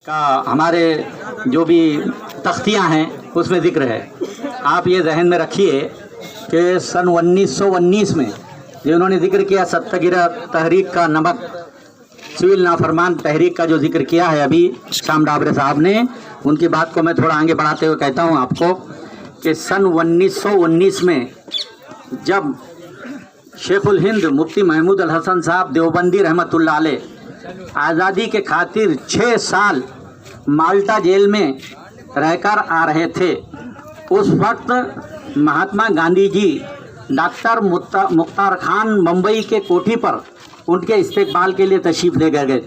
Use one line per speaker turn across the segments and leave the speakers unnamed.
का हमारे जो भी तख्तियाँ हैं उसमें जिक्र है। आप ये जहन में रखिए कि सन 1919 में जो उन्होंने जिक्र किया सत्याग्रह तहरीक का नमक सिविल नाफरमान तहरीक का जो जिक्र किया है अभी शाम डाबरे साहब ने, उनकी बात को मैं थोड़ा आगे बढ़ाते हुए कहता हूँ आपको कि सन 1919 में जब शेखुल हिंद मुफ्ती महमूद अल हसन साहब देवबंदी रहमतुल्लाह अलैह आज़ादी के खातिर 6 साल माल्टा जेल में रहकर आ रहे थे, उस वक्त महात्मा गांधी जी डॉक्टर मुख्तार खान मुंबई के कोठी पर उनके इस्तेकबाल के लिए तशरीफ़ ले गए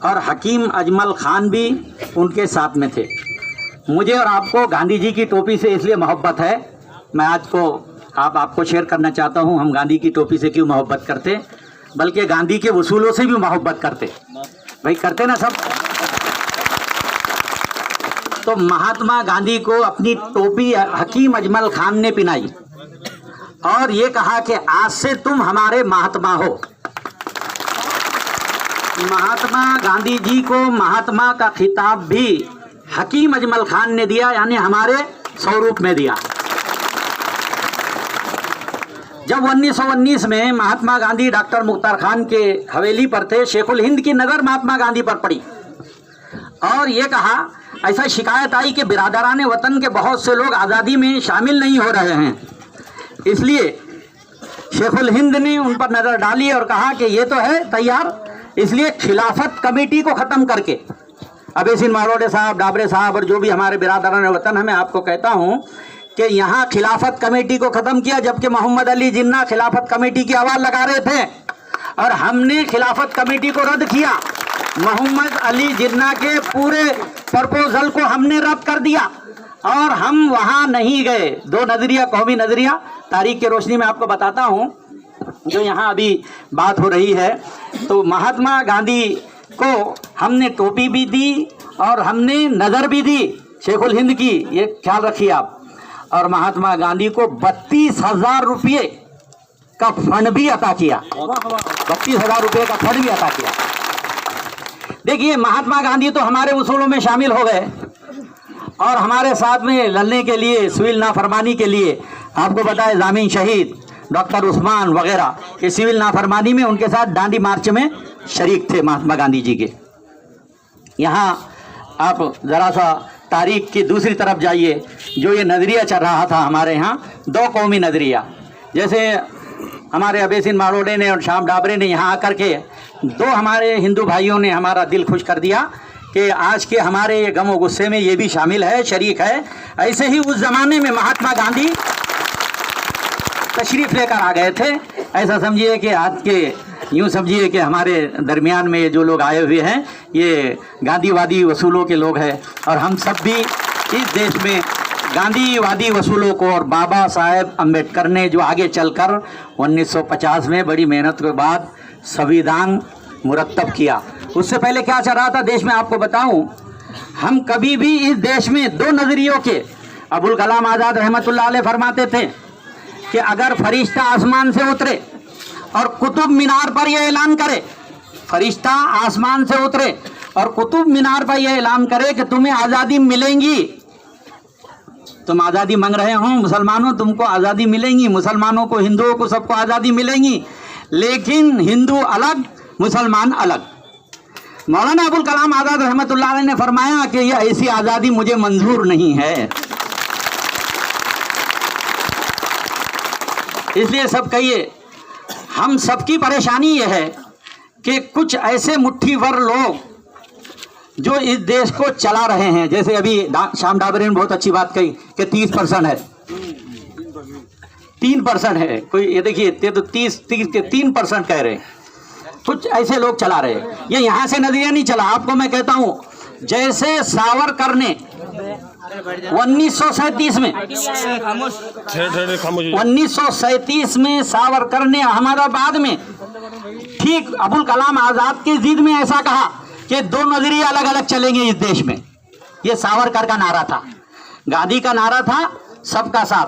और हकीम अजमल खान भी उनके साथ में थे। मुझे और आपको गांधी जी की टोपी से इसलिए मोहब्बत है, मैं आज को आपको शेयर करना चाहता हूं हम गांधी की टोपी से क्यों मोहब्बत करते, बल्कि गांधी के वसूलों से भी मोहब्बत करते। भाई करते ना सब। तो महात्मा गांधी को अपनी टोपी हकीम अजमल खान ने पिनाई और ये कहा कि आज से तुम हमारे महात्मा हो। महात्मा गांधी जी को महात्मा का खिताब भी हकीम अजमल खान ने दिया, यानी हमारे स्वरूप में दिया। जब 1919 में महात्मा गांधी डॉक्टर मुख्तार खान के हवेली पर थे, शेखुल हिंद की नज़र महात्मा गांधी पर पड़ी और ये कहा, ऐसा शिकायत आई कि बिरादरान वतन के बहुत से लोग आज़ादी में शामिल नहीं हो रहे हैं, इसलिए शेखुल हिंद ने उन पर नज़र डाली और कहा कि ये तो है तैयार, इसलिए खिलाफत कमेटी को ख़त्म करके अबेसिन मारोडे साहब, डाबरे साहब और जो भी हमारे बिरादरान वतन है, मैं आपको कहता हूँ कि यहाँ खिलाफत कमेटी को ख़त्म किया, जबकि मोहम्मद अली जिन्ना खिलाफत कमेटी की आवाज़ लगा रहे थे और हमने खिलाफत कमेटी को रद्द किया। मोहम्मद अली जिन्ना के पूरे प्रपोजल को हमने रद्द कर दिया और हम वहाँ नहीं गए। 2 नज़रिया, कौमी नज़रिया, तारीख की रोशनी में आपको बताता हूँ जो यहाँ अभी बात हो रही है। तो महात्मा गांधी को हमने टोपी भी दी और हमने नज़र भी दी शेखुल हिंद की, ये ख्याल रखिए आप। और महात्मा गांधी को 32,000 रुपये का फंड भी अता किया, 32,000 रुपये का फंड भी अता किया। देखिए महात्मा गांधी तो हमारे उसूलों में शामिल हो गए और हमारे साथ में लड़ने के लिए, सिविल नाफरमानी के लिए, आपको बताए जामीन शहीद डॉक्टर उस्मान वगैरह ये सिविल नाफरमानी में उनके साथ दांडी मार्च में शरीक थे महात्मा गांधी जी के। यहाँ आप ज़रा सा तारीख की दूसरी तरफ जाइए, जो ये नज़रिया चल रहा था हमारे यहाँ 2 कौमी नज़रिया, जैसे हमारे अबेसिन मारोडे ने और शाम डाबरे ने यहाँ आकर के 2 हमारे हिंदू भाइयों ने हमारा दिल खुश कर दिया कि आज के हमारे ये गम और गुस्से में ये भी शामिल है, शरीक है। ऐसे ही उस ज़माने में महात्मा गांधी तशरीफ़ लेकर आ गए थे। ऐसा समझिए कि आज के यूँ समझिए कि हमारे दरमियान में ये जो लोग आए हुए हैं ये गांधीवादी वसूलों के लोग हैं और हम सब भी इस देश में गांधीवादी वसूलों को, और बाबा साहेब अम्बेडकर ने जो आगे चलकर 1950 में बड़ी मेहनत के बाद संविधान मुरतब किया, उससे पहले क्या चल रहा था देश में आपको बताऊं। हम कभी भी इस देश में 2 नज़रियों के, अबुल कलाम आज़ाद रहमतुल्लाह अलैह फरमाते थे कि अगर फरिश्ता आसमान से उतरे और कुतुब मीनार पर यह ऐलान करे, फरिश्ता आसमान से उतरे और कुतुब मीनार पर यह ऐलान करे कि तुम्हें आज़ादी मिलेंगी, तुम आज़ादी मांग रहे हो मुसलमानों, तुमको आज़ादी मिलेंगी, मुसलमानों को, हिंदुओं को, सबको आज़ादी मिलेंगी, लेकिन हिंदू अलग मुसलमान अलग। मौलाना अबुल कलाम आज़ाद रहमतुल्लाह अलैह ने फरमाया कि यह ऐसी आज़ादी मुझे मंजूर नहीं है। इसलिए सब कहिए, हम सबकी परेशानी यह है कि कुछ ऐसे मुट्ठी भर लोग जो इस देश को चला रहे हैं, जैसे अभी शाम डाबरे ने बहुत अच्छी बात कही कि 30% है, 3% है, कोई ये देखिए ये तो 30 के 3% कह रहे हैं। कुछ ऐसे लोग चला रहे हैं, ये यहाँ से नजरिया नहीं चला। आपको मैं कहता हूँ, जैसे सावरकर ने 1937 में सावरकर ने अहमदाबाद में ठीक अबुल कलाम आज़ाद की जिद में ऐसा कहा कि 2 नजरिए अलग अलग चलेंगे इस देश में। ये सावरकर का नारा था। गांधी का नारा था सबका साथ।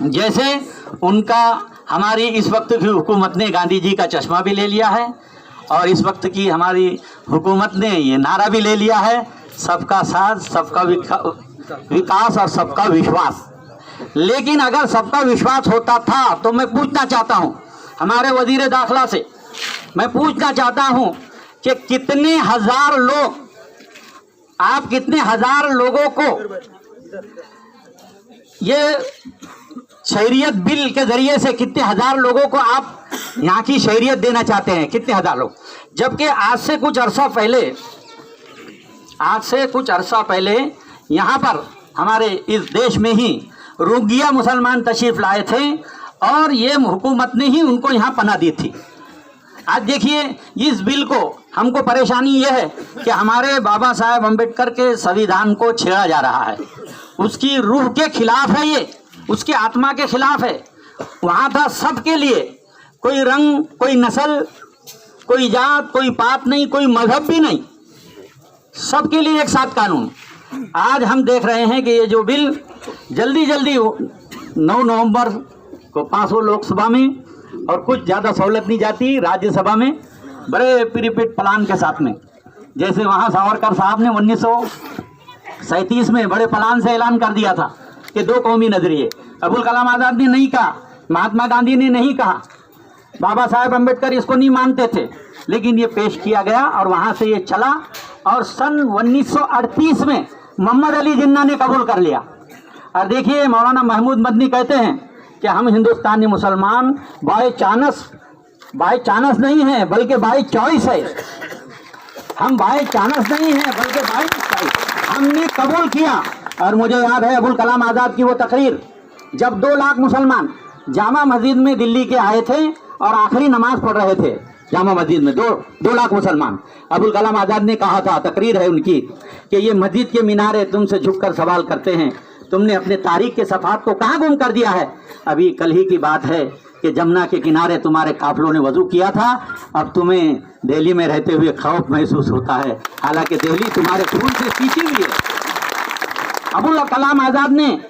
जैसे उनका हमारी इस वक्त की हुकूमत ने गांधी जी का चश्मा भी ले लिया है और इस वक्त की हमारी हुकूमत ने ये नारा भी ले लिया है, सबका साथ, सबका विकास और सबका विश्वास। लेकिन अगर सबका विश्वास होता था तो मैं पूछना चाहता हूँ हमारे वजीर दाखिला से, मैं पूछना चाहता हूँ कि कितने हजार लोग, आप कितने हजार लोगों को ये शहरियत बिल के जरिए से कितने हजार लोगों को आप यहाँ की शहरियत देना चाहते हैं, कितने हजार लोग। जबकि आज से कुछ अरसा पहले यहाँ पर हमारे इस देश में ही रोहिंग्या मुसलमान तशरीफ लाए थे और ये हुकूमत ने ही उनको यहाँ पनाह दी थी। आज देखिए इस बिल को, हमको परेशानी ये है कि हमारे बाबा साहेब अम्बेडकर के संविधान को छेड़ा जा रहा है, उसकी रूह के खिलाफ है, ये उसकी आत्मा के खिलाफ है। वहाँ था सबके लिए, कोई रंग, कोई नस्ल, कोई जात, कोई पात नहीं, कोई मजहब भी नहीं, सबके लिए एक साथ कानून। आज हम देख रहे हैं कि ये जो बिल जल्दी 9 नवंबर को पास हो लोकसभा में, और कुछ ज़्यादा सहूलत नहीं जाती राज्यसभा में बड़े प्रीपेड प्लान के साथ में। जैसे वहाँ सावरकर साहब ने 1937 में बड़े प्लान से ऐलान कर दिया था कि 2 कौमी नजरिए। अबुल कलाम आज़ाद ने नहीं कहा, महात्मा गांधी ने नहीं कहा, बाबा साहेब अम्बेडकर इसको नहीं मानते थे, लेकिन ये पेश किया गया और वहाँ से ये चला। और सन 1938 में मोहम्मद अली जिन्ना ने कबूल कर लिया। और देखिए मौलाना महमूद मदनी कहते हैं कि हम हिंदुस्तानी मुसलमान बाय चांस नहीं है बल्कि बाय चॉइस है। हम बाय चांस नहीं है बल्कि बाय चॉइस, हमने कबूल किया। और मुझे याद है अबुल कलाम आज़ाद की वो तकरीर, जब 2 लाख मुसलमान जामा मस्जिद में दिल्ली के आए थे और आखिरी नमाज पढ़ रहे थे जामा मस्जिद में, 2 लाख मुसलमान। अबुल कलाम आज़ाद ने कहा था, तकरीर है उनकी, कि ये मस्जिद के मीनारे तुमसे झुककर सवाल करते हैं, तुमने अपने तारीख के सफ़ात को कहाँ गुम कर दिया है। अभी कल ही की बात है कि जमुना के किनारे तुम्हारे काफिलों ने वजू किया था, अब तुम्हें दिल्ली में रहते हुए खौफ महसूस होता है, हालांकि दिल्ली तुम्हारे खून से सींची हुई है। अबुल कलाम आज़ाद ने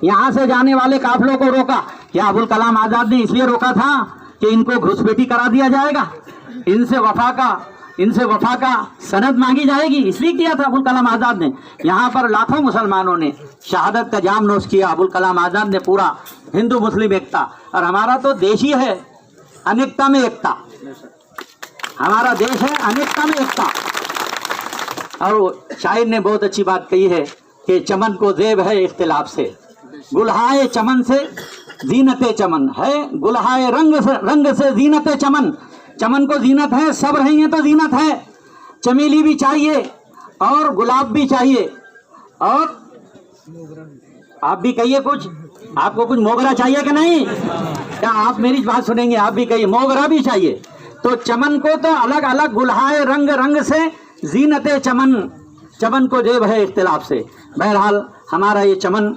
यहाँ से जाने वाले काफिलों को रोका। क्या अबुल कलाम आज़ाद ने इसलिए रोका था कि इनको घुसपैठी करा दिया जाएगा, इनसे वफा का सनद मांगी जाएगी, इसलिए किया था अबुल कलाम आज़ाद ने। यहाँ पर लाखों मुसलमानों ने शहादत का जाम नोश किया। अबुल कलाम आज़ाद ने पूरा हिंदू मुस्लिम एकता, और हमारा तो देश ही है अनेकता में एकता, हमारा देश है अनेकता में एकता। और शायर ने बहुत अच्छी बात कही है कि चमन को ज़ेब है इख्तिलाफ से, गुलहाए चमन से जीनते चमन है, गुलहाए रंग से जीनते चमन। चमन को जीनत है, सब रहेंगे तो जीनत है। चमेली भी चाहिए और गुलाब भी चाहिए, और आप भी कहिए कुछ, आपको कुछ मोगरा चाहिए कि नहीं? क्या आप मेरी बात सुनेंगे? आप भी कहिए मोगरा भी चाहिए। तो चमन को तो अलग अलग गुलहाए रंग से जीनते चमन, चमन को जेब है इख्तिलाफ से। बहरहाल हमारा ये चमन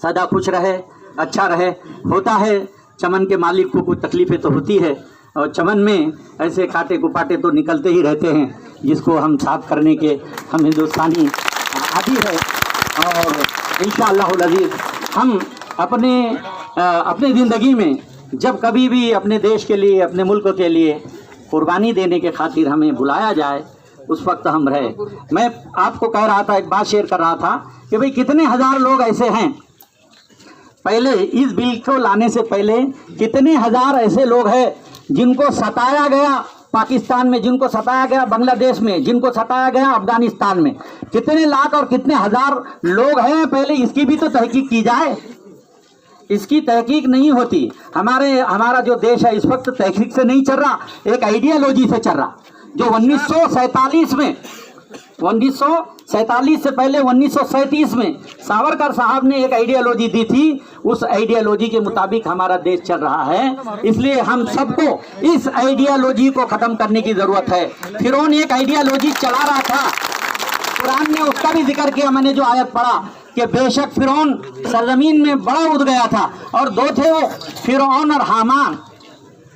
सदा खुश रहे, अच्छा रहे। होता है चमन के मालिक को कुछ तकलीफ़ें तो होती है, और चमन में ऐसे कांटे कुपाटे तो निकलते ही रहते हैं, जिसको हम साफ करने के हम हिंदुस्तानी आदी है। और इंशाअल्लाहुल अज़ीज़ हम अपने ज़िंदगी में जब कभी भी अपने देश के लिए, अपने मुल्क के लिए कुर्बानी देने के खातिर हमें बुलाया जाए, उस वक्त हम रहे। मैं आपको कह रहा था, एक बात शेयर कर रहा था कि भाई कितने हजार लोग ऐसे हैं, पहले इस बिल को लाने से पहले कितने हजार ऐसे लोग हैं जिनको सताया गया पाकिस्तान में, जिनको सताया गया बांग्लादेश में, जिनको सताया गया अफगानिस्तान में। कितने लाख और कितने हजार लोग हैं, पहले इसकी भी तो तहकीक की जाए। इसकी तहकीक नहीं होती। हमारा जो देश है इस वक्त तहकीक से नहीं चल रहा, एक आइडियालॉजी से चल रहा, जो 1947 में, 1947 से पहले 1937 में सावरकर साहब ने एक आइडियालॉजी दी थी, उस आइडियालॉजी के मुताबिक हमारा देश चल रहा है। इसलिए हम सबको इस आइडियालॉजी को ख़त्म करने की ज़रूरत है। फिरौन एक आइडियालॉजी चला रहा था, कुरान ने उसका भी जिक्र किया। मैंने जो आयत पढ़ा कि बेशक फिरौन सरजमीन में बड़ा उठ गया था, और 2 थे वो, फिरौन और हामान।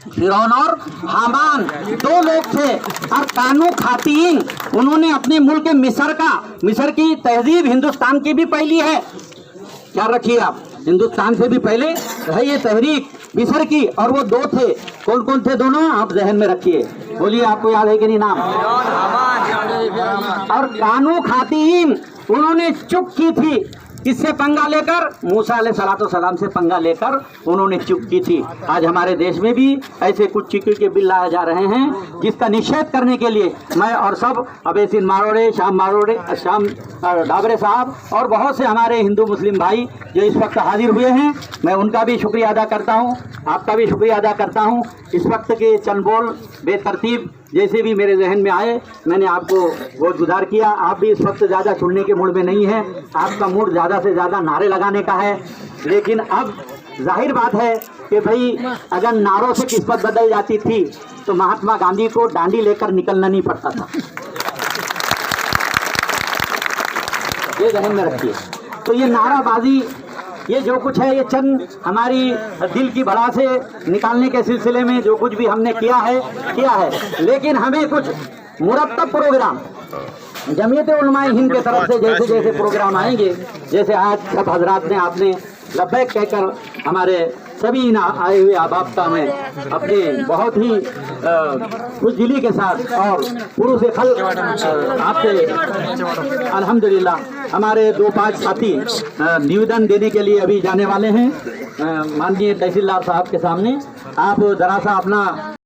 फिरौन और हामान 2 लोग थे, और कानू खातीन, उन्होंने अपने मुल्क मिस्र की तहजीब हिंदुस्तान की भी पहली है, क्या रखिए आप, हिंदुस्तान से भी पहले है ये तहरीक मिस्र की, और वो दो थे। कौन कौन थे दोनों, आप जहन में रखिए, बोलिए आपको याद है कि नहीं नाम। और कानू खातीन, उन्होंने चुप की थी, किससे पंगा लेकर, मूसा अलैहिस्सलाम से पंगा लेकर उन्होंने चुप की थी। आज हमारे देश में भी ऐसे कुछ चिक्की के बिल लाए जा रहे हैं जिसका निषेध करने के लिए मैं और सब अबेसिन मारोड़े, श्याम डाबरे साहब और बहुत से हमारे हिंदू मुस्लिम भाई जो इस वक्त हाजिर हुए हैं, मैं उनका भी शुक्रिया अदा करता हूँ, आपका भी शुक्रिया अदा करता हूँ। इस वक्त के चंद बोल बेतरतीब जैसे भी मेरे जहन में आए मैंने आपको बहुत गुजार किया। आप भी इस वक्त ज़्यादा सुनने के मूड में नहीं है, आपका मूड ज़्यादा से ज़्यादा नारे लगाने का है। लेकिन अब जाहिर बात है कि भाई अगर नारों से किस्मत बदल जाती थी तो महात्मा गांधी को डांडी लेकर निकलना नहीं पड़ता था, ये जहन में रखिए। तो ये नाराबाजी, ये जो कुछ है, ये चंद हमारी दिल की भड़ा से निकालने के सिलसिले में जो कुछ भी हमने किया है। लेकिन हमें कुछ मुरत्तब प्रोग्राम जमीयत उलमाए हिंद के तरफ से जैसे जैसे प्रोग्राम आएंगे, जैसे आज सब हजरात ने आपने लब्बैक कहकर हमारे सभी आए हुए अहबाब का मैं अपने बहुत ही खुशदिली के साथ और पुरुष खल आपसे अल्हम्दुलिल्लाह हमारे 2-5 साथी निवेदन देने के लिए अभी जाने वाले हैं माननीय तहसीलदार साहब के सामने। आप जरा सा अपना